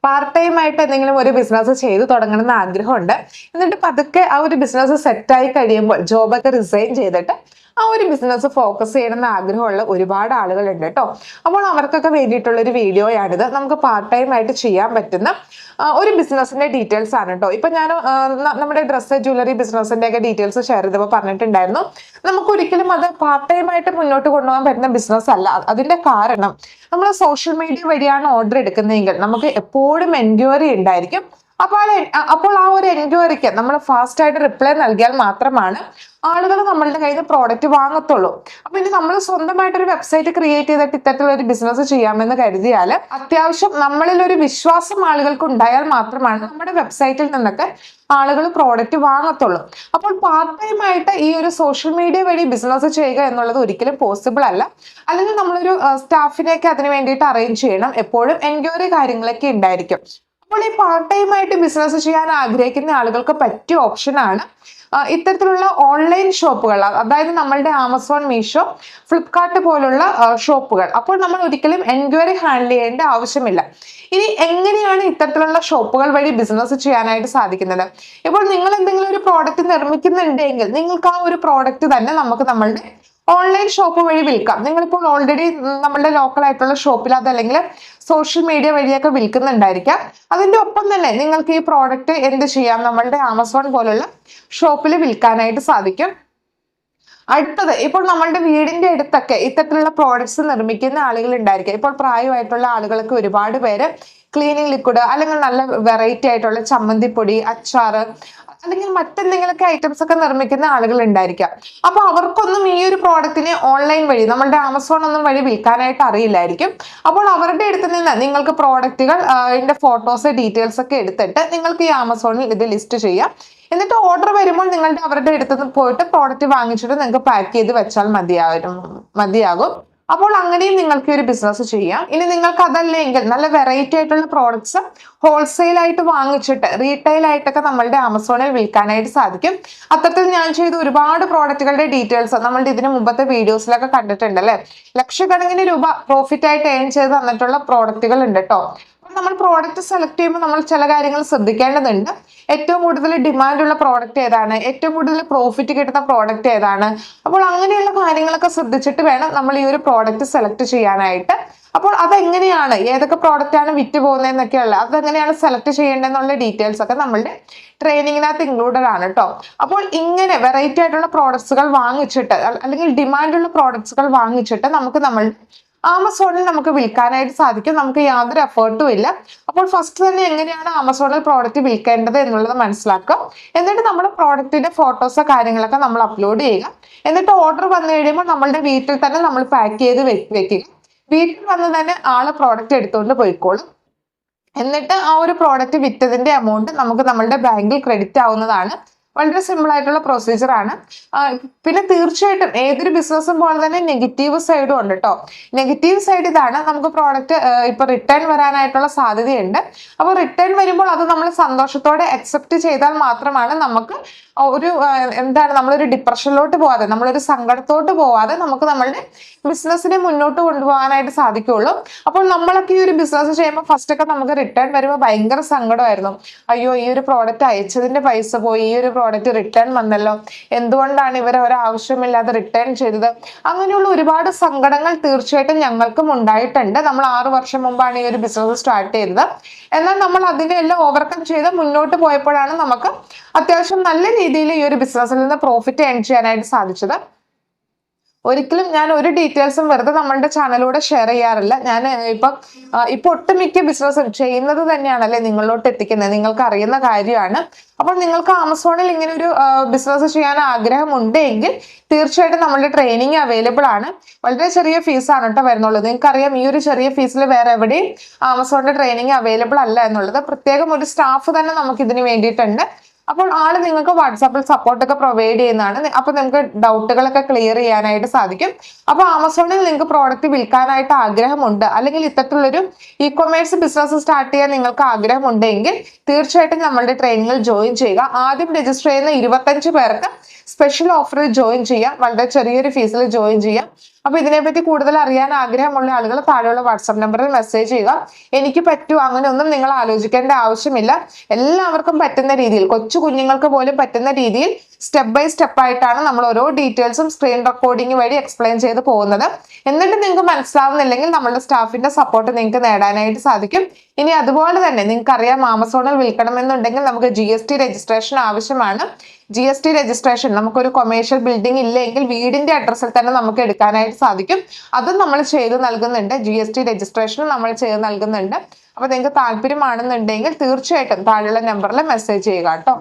Part time ആയിട്ട് എന്തെങ്കിലും ഒരു ബിസിനസ് ചെയ്തു തുടങ്ങണമെന്ന് ആഗ്രഹമുണ്ട്. എന്നിട്ട് പതുക്കെ ആ ഒരു ബിസിനസ് സെറ്റായി കഴിയുമ്പോൾ ജോബൊക്കെ റിസൈൻ ചെയ്തിട്ട് ആ ഒരു ബിസിനസ് ഫോക്കസ് ചെയ്യണമെന്ന് ആഗ്രഹമുള്ള ഒരുപാട് ആളുകളുണ്ട് കേട്ടോ. അപ്പോൾ അവർക്കൊക്കെ വേണ്ടിയിട്ടുള്ള ഒരു വീഡിയോയാണിത്. നമുക്ക് പാർട്ട് ടൈം ആയിട്ട് ചെയ്യാൻ പറ്റുന്ന ഒരു ബിസിനസിന്റെ ഡീറ്റെയിൽസ് ആണ് കേട്ടോ. ഇപ്പൊ ഞാൻ നമ്മുടെ ഡ്രസ്സ് ജ്വല്ലറി ബിസിനസിന്റെ ഒക്കെ ഡീറ്റെയിൽസ് ഷെയർ ചെയ്തപ്പോൾ പറഞ്ഞിട്ടുണ്ടായിരുന്നു, നമുക്ക് ഒരിക്കലും അത് പാർട്ട് ടൈം ആയിട്ട് മുന്നോട്ട് കൊണ്ടുപോകാൻ പറ്റുന്ന ബിസിനസ് അല്ല. അതിന്റെ കാരണം, നമ്മൾ സോഷ്യൽ മീഡിയ വഴിയാണ് ഓർഡർ എടുക്കുന്നതെങ്കിൽ നമുക്ക് എപ്പോഴും എൻക്വയറി ഉണ്ടായിരിക്കും. അപ്പോൾ ആ ഒരു എൻക്വയറിക്ക് നമ്മൾ ഫാസ്റ്റ് ആയിട്ട് റിപ്ലൈ നൽകിയാൽ മാത്രമാണ് ആളുകൾ നമ്മളുടെ കയ്യിൽ നിന്ന് പ്രോഡക്റ്റ് വാങ്ങത്തുള്ളൂ. അപ്പൊ ഇനി നമ്മൾ സ്വന്തമായിട്ട് ഒരു വെബ്സൈറ്റ് ക്രിയേറ്റ് ചെയ്തിട്ട് ഇത്തരത്തിലുള്ള ഒരു ബിസിനസ് ചെയ്യാമെന്ന് കരുതിയാൽ അത്യാവശ്യം നമ്മളിൽ ഒരു വിശ്വാസം ആളുകൾക്ക് ഉണ്ടായാൽ മാത്രമാണ് നമ്മുടെ വെബ്സൈറ്റിൽ നിന്നൊക്കെ ആളുകൾ പ്രോഡക്റ്റ് വാങ്ങത്തുള്ളൂ. അപ്പോൾ പാർട്ട് ടൈം ആയിട്ട് ഈ ഒരു സോഷ്യൽ മീഡിയ വഴി ബിസിനസ് ചെയ്യുക എന്നുള്ളത് ഒരിക്കലും പോസിബിൾ അല്ല. അല്ലെങ്കിൽ നമ്മളൊരു സ്റ്റാഫിനെയൊക്കെ അതിന് വേണ്ടിയിട്ട് അറേഞ്ച് ചെയ്യണം. എപ്പോഴും എൻക്വയറി കാര്യങ്ങളൊക്കെ ഉണ്ടായിരിക്കും. അപ്പോൾ ഈ പാർട്ട് ടൈം ആയിട്ട് ബിസിനസ് ചെയ്യാൻ ആഗ്രഹിക്കുന്ന ആളുകൾക്ക് പറ്റിയ ഓപ്ഷനാണ് ഇത്തരത്തിലുള്ള ഓൺലൈൻ ഷോപ്പുകൾ. അതായത് നമ്മളുടെ ആമസോൺ, മീഷോ, ഫ്ലിപ്കാർട്ട് പോലുള്ള ഷോപ്പുകൾ. അപ്പോൾ നമ്മൾ ഒരിക്കലും എൻക്വയറി ഹാൻഡിൽ ചെയ്യേണ്ട ആവശ്യമില്ല. ഇനി എങ്ങനെയാണ് ഇത്തരത്തിലുള്ള ഷോപ്പുകൾ വഴി ബിസിനസ് ചെയ്യാനായിട്ട് സാധിക്കുന്നത്? ഇപ്പോൾ നിങ്ങൾ എന്തെങ്കിലും ഒരു പ്രോഡക്റ്റ് നിർമ്മിക്കുന്നുണ്ടെങ്കിൽ നിങ്ങൾക്ക് ആ ഒരു പ്രോഡക്റ്റ് തന്നെ നമുക്ക് നമ്മളുടെ ഓൺലൈൻ ഷോപ്പ് വഴി വിൽക്കാം. നിങ്ങളിപ്പോൾ ഓൾറെഡി നമ്മളുടെ ലോക്കൽ ആയിട്ടുള്ള ഷോപ്പിൽ അതല്ലെങ്കിൽ സോഷ്യൽ മീഡിയ വഴിയൊക്കെ വിൽക്കുന്നുണ്ടായിരിക്കാം. അതിന്റെ ഒപ്പം തന്നെ നിങ്ങൾക്ക് ഈ പ്രോഡക്റ്റ് എന്ത് ചെയ്യാം, നമ്മളുടെ ആമസോൺ പോലുള്ള ഷോപ്പിൽ വിൽക്കാനായിട്ട് സാധിക്കും. അടുത്തത്, ഇപ്പോൾ നമ്മളുടെ വീടിന്റെ അടുത്തൊക്കെ ഇത്തരത്തിലുള്ള പ്രോഡക്ട്സ് നിർമ്മിക്കുന്ന ആളുകൾ ഉണ്ടായിരിക്കും. ഇപ്പോൾ പ്രായമായിട്ടുള്ള ആളുകൾക്ക് ഒരുപാട് പേര് ക്ലീനിങ് ലിക്വിഡ് അല്ലെങ്കിൽ നല്ല വെറൈറ്റി ആയിട്ടുള്ള ചമ്മന്തിപ്പൊടി, അച്ചാറ് അല്ലെങ്കിൽ മറ്റെന്തെങ്കിലുമൊക്കെ ഐറ്റംസ് ഒക്കെ നിർമ്മിക്കുന്ന ആളുകൾ ഉണ്ടായിരിക്കാം. അപ്പൊ അവർക്കൊന്നും ഈ ഒരു പ്രോഡക്റ്റിനെ ഓൺലൈൻ വഴി നമ്മളുടെ ആമസോൺ ഒന്നും വഴി വിൽക്കാനായിട്ട് അറിയില്ലായിരിക്കും. അപ്പോൾ അവരുടെ അടുത്ത് നിന്ന് നിങ്ങൾക്ക് പ്രോഡക്റ്റുകൾ അതിന്റെ ഫോട്ടോസ്, ഡീറ്റെയിൽസ് ഒക്കെ എടുത്തിട്ട് നിങ്ങൾക്ക് ഈ ആമസോണിൽ ഇത് ലിസ്റ്റ് ചെയ്യാം. എന്നിട്ട് ഓർഡർ വരുമ്പോൾ നിങ്ങളുടെ അവരുടെ അടുത്ത് നിന്ന് പോയിട്ട് പ്രോഡക്റ്റ് വാങ്ങിച്ചിട്ട് നിങ്ങൾക്ക് പാക്ക് ചെയ്ത് വെച്ചാൽ മതിയാകും. അപ്പോൾ അങ്ങനെയും നിങ്ങൾക്ക് ഒരു ബിസിനസ് ചെയ്യാം. ഇനി നിങ്ങൾക്ക് അതല്ലെങ്കിൽ നല്ല വെറൈറ്റി ആയിട്ടുള്ള പ്രോഡക്ട്സ് ഹോൾസെയിൽ ആയിട്ട് വാങ്ങിച്ചിട്ട് റീറ്റെയിൽ ആയിട്ടൊക്കെ നമ്മളുടെ ആമസോണിൽ വിൽക്കാനായിട്ട് സാധിക്കും. അത്തരത്തിൽ ഞാൻ ചെയ്ത ഒരുപാട് പ്രോഡക്റ്റുകളുടെ ഡീറ്റെയിൽസ് നമ്മളുടെ ഇതിന് മുമ്പത്തെ വീഡിയോസിലൊക്കെ കണ്ടിട്ടുണ്ട് അല്ലെ. ലക്ഷക്കണക്കിന് രൂപ പ്രോഫിറ്റ് ആയിട്ട് ഏൺ ചെയ്ത് തന്നിട്ടുള്ള പ്രോഡക്റ്റുകൾ ഉണ്ട് കേട്ടോ. നമ്മൾ പ്രോഡക്റ്റ് സെലക്ട് ചെയ്യുമ്പോൾ നമ്മൾ ചില കാര്യങ്ങൾ ശ്രദ്ധിക്കേണ്ടതുണ്ട്. ഏറ്റവും കൂടുതൽ ഡിമാൻഡ് ഉള്ള പ്രോഡക്റ്റ് ഏതാണ്, ഏറ്റവും കൂടുതൽ പ്രോഫിറ്റ് കിട്ടുന്ന പ്രോഡക്റ്റ് ഏതാണ്. അപ്പോൾ അങ്ങനെയുള്ള കാര്യങ്ങളൊക്കെ ശ്രദ്ധിച്ചിട്ട് വേണം നമ്മൾ ഈ ഒരു പ്രോഡക്റ്റ് സെലക്ട് ചെയ്യാനായിട്ട്. അപ്പോൾ അതെങ്ങനെയാണ്, ഏതൊക്കെ പ്രോഡക്റ്റ് ആണ് വിറ്റ് പോകുന്നതെന്നൊക്കെയുള്ള അതെങ്ങനെയാണ് സെലക്ട് ചെയ്യേണ്ടതെന്നുള്ള ഡീറ്റെയിൽസ് ഒക്കെ നമ്മളുടെ ട്രെയിനിങ്ങിനകത്ത് ഇൻക്ലൂഡഡ് ആണ് കേട്ടോ. അപ്പോൾ ഇങ്ങനെ വെറൈറ്റി ആയിട്ടുള്ള പ്രോഡക്ട്സുകൾ വാങ്ങിച്ചിട്ട് അല്ലെങ്കിൽ ഡിമാൻഡുള്ള പ്രോഡക്ട്സുകൾ വാങ്ങിച്ചിട്ട് നമുക്ക് ആമസോണിൽ നമുക്ക് വിൽക്കാനായിട്ട് സാധിക്കും. നമുക്ക് യാതൊരു എഫേർട്ടും ഇല്ല. അപ്പോൾ ഫസ്റ്റ് തന്നെ എങ്ങനെയാണ് ആമസോണിൽ പ്രോഡക്റ്റ് വിൽക്കേണ്ടത് എന്നുള്ളത് മനസ്സിലാക്കുക. എന്നിട്ട് നമ്മുടെ പ്രോഡക്റ്റിന്റെ ഫോട്ടോസോ കാര്യങ്ങളൊക്കെ നമ്മൾ അപ്ലോഡ് ചെയ്യുക. എന്നിട്ട് ഓർഡർ വന്നു കഴിയുമ്പോൾ നമ്മളുടെ വീട്ടിൽ തന്നെ നമ്മൾ പാക്ക് ചെയ്ത് വെക്കുക. വീട്ടിൽ വന്ന് തന്നെ ആള് പ്രോഡക്റ്റ് എടുത്തുകൊണ്ട് പോയിക്കോളും. എന്നിട്ട് ആ ഒരു പ്രോഡക്റ്റ് വിറ്റതിന്റെ എമൗണ്ട് നമുക്ക് നമ്മളുടെ ബാങ്കിൽ ക്രെഡിറ്റ് ആവുന്നതാണ്. വളരെ സിമ്പിൾ ആയിട്ടുള്ള പ്രൊസീജിയർ ആണ്. പിന്നെ തീർച്ചയായിട്ടും ഏതൊരു ബിസിനസ്സും പോലെ തന്നെ നെഗറ്റീവ് സൈഡും ഉണ്ട് കേട്ടോ. നെഗറ്റീവ് സൈഡ് ഇതാണ്, നമുക്ക് പ്രോഡക്റ്റ് ഇപ്പൊ റിട്ടേൺ വരാനായിട്ടുള്ള സാധ്യതയുണ്ട്. അപ്പോൾ റിട്ടേൺ വരുമ്പോൾ അത് നമ്മൾ സന്തോഷത്തോടെ അക്സെപ്റ്റ് ചെയ്താൽ മാത്രമാണ് നമുക്ക് നമ്മളൊരു ഡിപ്രഷനിലോട്ട് പോവാതെ, നമ്മളൊരു സങ്കടത്തോട്ട് പോവാതെ നമുക്ക് നമ്മളുടെ ബിസിനസ്സിനെ മുന്നോട്ട് കൊണ്ടുപോകാനായിട്ട് സാധിക്കുള്ളൂ. അപ്പോൾ നമ്മളൊക്കെ ഈ ഒരു ബിസിനസ് ചെയ്യുമ്പോൾ ഫസ്റ്റ് ഒക്കെ നമുക്ക് റിട്ടേൺ വരുമ്പോൾ ഭയങ്കര സങ്കടമായിരുന്നു. അയ്യോ, ഈ ഒരു പ്രോഡക്റ്റ് അയച്ചതിന്റെ പൈസ പോയി, ഈ ഒരു പ്രോഡക്റ്റ് റിട്ടേൺ വന്നല്ലോ, എന്തുകൊണ്ടാണ് ഇവരെ ഒരാവശ്യമില്ലാതെ റിട്ടേൺ ചെയ്തത്, അങ്ങനെയുള്ള ഒരുപാട് സങ്കടങ്ങൾ തീർച്ചയായിട്ടും ഞങ്ങൾക്കും ഉണ്ടായിട്ടുണ്ട്. നമ്മൾ 6 വർഷം മുമ്പാണ് ഈ ഒരു ബിസിനസ് സ്റ്റാർട്ട് ചെയ്തത്. എന്നാൽ നമ്മൾ അതിനെല്ലാം ഓവർകം ചെയ്ത് മുന്നോട്ട് പോയപ്പോഴാണ് നമുക്ക് അത്യാവശ്യം നല്ല രീതിയിൽ ഈ ഒരു ബിസിനസ്സിൽ നിന്ന് പ്രോഫിറ്റ് ഏൺ ചെയ്യാനായിട്ട് സാധിച്ചത്. ഒരിക്കലും ഞാൻ ഒരു ഡീറ്റെയിൽസും വെറുതെ നമ്മളുടെ ചാനലിലൂടെ ഷെയർ ചെയ്യാറില്ല. ഞാൻ ഇപ്പൊ ഒട്ടുമിക്ക ബിസിനസ് ചെയ്യുന്നത് തന്നെയാണല്ലേ നിങ്ങളിലോട്ട് എത്തിക്കുന്നത്, നിങ്ങൾക്ക് അറിയുന്ന കാര്യമാണ്. അപ്പോൾ നിങ്ങൾക്ക് ആമസോണിൽ ഇങ്ങനെ ഒരു ബിസിനസ് ചെയ്യാൻ ആഗ്രഹമുണ്ടെങ്കിൽ തീർച്ചയായിട്ടും നമ്മളുടെ ട്രെയിനിങ് അവൈലബിൾ ആണ്. വളരെ ചെറിയ ഫീസാണ് കേട്ടോ വരുന്നുള്ളൂ. നിങ്ങൾക്കറിയാം, ഈ ഒരു ചെറിയ ഫീസിൽ വേറെ എവിടെയും ആമസോണിന്റെ ട്രെയിനിങ് അവൈലബിൾ അല്ല എന്നുള്ളത്. പ്രത്യേകം ഒരു സ്റ്റാഫ് തന്നെ നമുക്ക് ഇതിന് വേണ്ടിയിട്ടുണ്ട്. അപ്പോൾ ആള് നിങ്ങൾക്ക് വാട്സാപ്പിൽ സപ്പോർട്ടൊക്കെ പ്രൊവൈഡ് ചെയ്യുന്നതാണ്. അപ്പൊ നിങ്ങൾക്ക് ഡൗട്ടുകളൊക്കെ ക്ലിയർ ചെയ്യാനായിട്ട് സാധിക്കും. അപ്പൊ ആമസോണിൽ നിങ്ങൾക്ക് പ്രോഡക്റ്റ് വിൽക്കാനായിട്ട് ആഗ്രഹമുണ്ട്, അല്ലെങ്കിൽ ഇത്തരത്തിലുള്ളൊരു ഇ-കൊമേഴ്സ് ബിസിനസ് സ്റ്റാർട്ട് ചെയ്യാൻ നിങ്ങൾക്ക് ആഗ്രഹമുണ്ടെങ്കിൽ തീർച്ചയായിട്ടും നമ്മളുടെ ട്രെയിനിങ്ങിൽ ജോയിൻ ചെയ്യുക. ആദ്യം രജിസ്റ്റർ ചെയ്യുന്ന 25 പേർക്ക് സ്പെഷ്യൽ ഓഫറിൽ ജോയിൻ ചെയ്യാം, വളരെ ചെറിയൊരു ഫീസിൽ ജോയിൻ ചെയ്യാം. അപ്പൊ ഇതിനെപ്പറ്റി കൂടുതൽ അറിയാൻ ആഗ്രഹമുള്ള ആളുകൾ താഴെയുള്ള വാട്സാപ്പ് നമ്പറിൽ മെസ്സേജ് ചെയ്യുക. എനിക്ക് പറ്റുമോ അങ്ങനെയൊന്നും നിങ്ങൾ ആലോചിക്കേണ്ട ആവശ്യമില്ല. എല്ലാവർക്കും പറ്റുന്ന രീതിയിൽ, കൊച്ചു കുഞ്ഞുങ്ങൾക്ക് പോലും പറ്റുന്ന രീതിയിൽ സ്റ്റെപ്പ് ബൈ സ്റ്റെപ്പ് ആയിട്ടാണ് നമ്മൾ ഓരോ ഡീറ്റെയിൽസും സ്ക്രീൻ റെക്കോർഡിംഗ് വഴി എക്സ്പ്ലെയിൻ ചെയ്ത് പോകുന്നത്. എന്നിട്ട് നിങ്ങൾക്ക് മനസ്സിലാവുന്നില്ലെങ്കിൽ നമ്മളുടെ സ്റ്റാഫിന്റെ സപ്പോർട്ട് നിങ്ങൾക്ക് നേടാനായിട്ട് സാധിക്കും. ഇനി അതുപോലെ തന്നെ നിങ്ങൾക്ക് അറിയാം, ആമസോണിൽ വിൽക്കണമെന്നുണ്ടെങ്കിൽ നമുക്ക് GST രജിസ്ട്രേഷൻ ആവശ്യമാണ്. GST രജിസ്ട്രേഷൻ നമുക്കൊരു കൊമേഴ്ഷ്യൽ ബിൽഡിംഗ് ഇല്ലെങ്കിൽ വീടിന്റെ അഡ്രസ്സിൽ തന്നെ നമുക്ക് എടുക്കാനായിട്ട് സാധിക്കും. അതും നമ്മൾ ചെയ്ത് നൽകുന്നുണ്ട്. GST രജിസ്ട്രേഷനും നമ്മൾ ചെയ്ത് നൽകുന്നുണ്ട്. അപ്പൊ നിങ്ങൾക്ക് താല്പര്യമാണെന്നുണ്ടെങ്കിൽ തീർച്ചയായിട്ടും താഴെയുള്ള നമ്പറിൽ മെസ്സേജ് ചെയ്യുക കേട്ടോ.